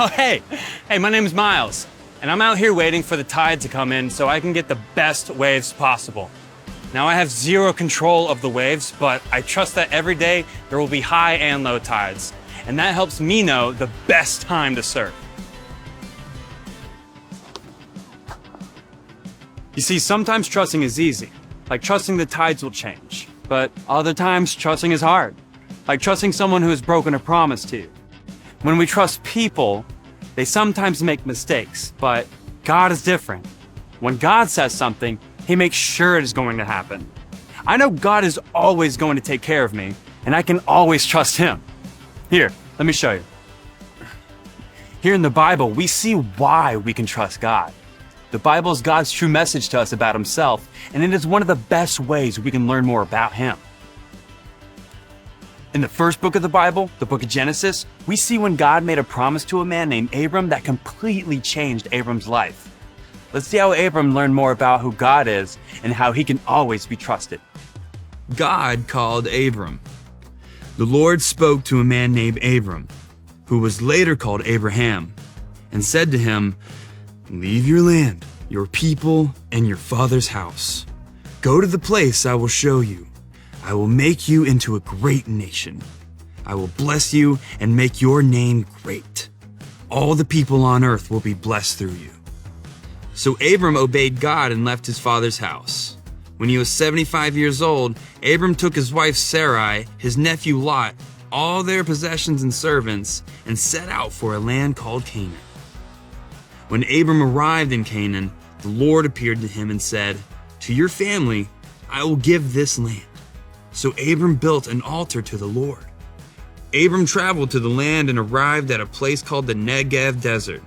Oh, hey, my name is Miles, and I'm out here waiting for the tide to come in so I can get the best waves possible. Now, I have zero control of the waves, but I trust that every day there will be high and low tides, and that helps me know the best time to surf. You see, sometimes trusting is easy, like trusting the tides will change, but other times trusting is hard, like trusting someone who has broken a promise to you. When we trust people, they sometimes make mistakes, but God is different. When God says something, He makes sure it is going to happen. I know God is always going to take care of me, and I can always trust Him. Here, let me show you. Here in the Bible, we see why we can trust God. The Bible is God's true message to us about Himself, and it is one of the best ways we can learn more about Him. In the first book of the Bible, the book of Genesis, we see when God made a promise to a man named Abram that completely changed Abram's life. Let's see how Abram learned more about who God is and how he can always be trusted. God called Abram. The Lord spoke to a man named Abram, who was later called Abraham, and said to him, "Leave your land, your people, and your father's house. Go to the place I will show you. I will make you into a great nation. I will bless you and make your name great. All the people on earth will be blessed through you." So Abram obeyed God and left his father's house. When he was 75 years old, Abram took his wife Sarai, his nephew Lot, all their possessions and servants, and set out for a land called Canaan. When Abram arrived in Canaan, the Lord appeared to him and said, "To your family I will give this land." So Abram built an altar to the Lord. Abram traveled to the land and arrived at a place called the Negev Desert.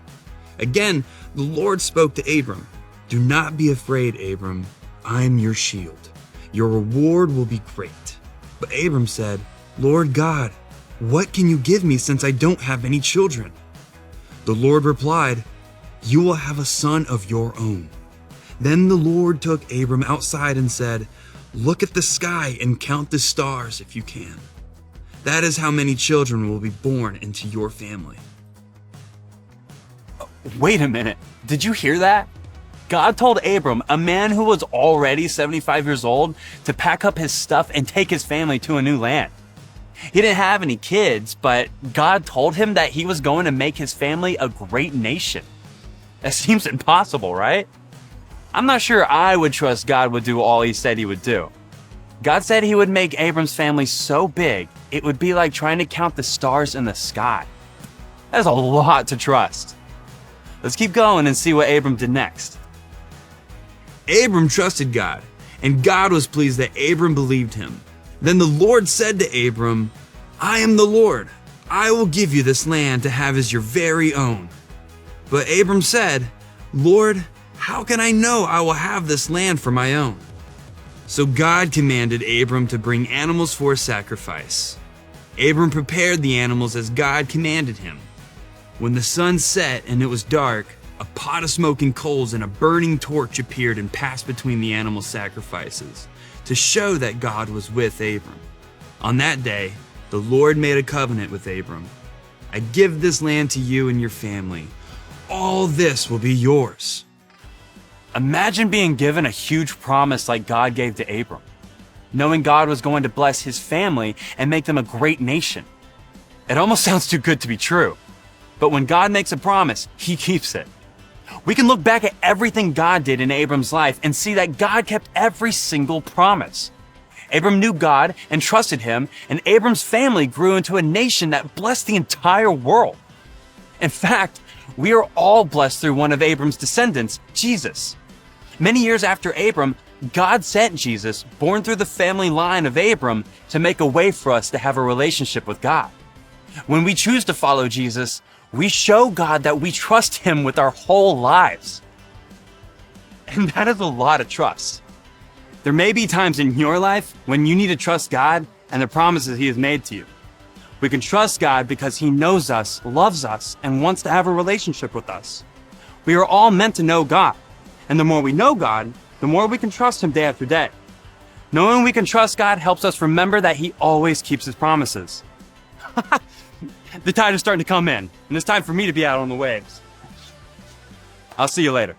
Again, the Lord spoke to Abram, "Do not be afraid, Abram. I am your shield. Your reward will be great." But Abram said, "Lord God, what can you give me since I don't have any children?" The Lord replied, "You will have a son of your own." Then the Lord took Abram outside and said, "Look at the sky and count the stars if you can. That is how many children will be born into your family." Wait a minute, did you hear that? God told Abram, a man who was already 75 years old, to pack up his stuff and take his family to a new land. He didn't have any kids, but God told him that he was going to make his family a great nation. That seems impossible, right? I'm not sure I would trust God would do all He said He would do. God said He would make Abram's family so big, it would be like trying to count the stars in the sky. That's a lot to trust. Let's keep going and see what Abram did next. Abram trusted God, and God was pleased that Abram believed Him. Then the Lord said to Abram, "I am the Lord. I will give you this land to have as your very own." But Abram said, "Lord, how can I know I will have this land for my own?" So God commanded Abram to bring animals for a sacrifice. Abram prepared the animals as God commanded him. When the sun set and it was dark, a pot of smoking coals and a burning torch appeared and passed between the animal sacrifices to show that God was with Abram. On that day, the Lord made a covenant with Abram. "I give this land to you and your family. All this will be yours." Imagine being given a huge promise like God gave to Abram, knowing God was going to bless his family and make them a great nation. It almost sounds too good to be true, but when God makes a promise, He keeps it. We can look back at everything God did in Abram's life and see that God kept every single promise. Abram knew God and trusted Him, and Abram's family grew into a nation that blessed the entire world. In fact, we are all blessed through one of Abram's descendants, Jesus. Many years after Abram, God sent Jesus, born through the family line of Abram, to make a way for us to have a relationship with God. When we choose to follow Jesus, we show God that we trust Him with our whole lives. And that is a lot of trust. There may be times in your life when you need to trust God and the promises He has made to you. We can trust God because He knows us, loves us, and wants to have a relationship with us. We are all meant to know God. And the more we know God, the more we can trust Him day after day. Knowing we can trust God helps us remember that He always keeps His promises. The tide is starting to come in, and it's time for me to be out on the waves. I'll see you later.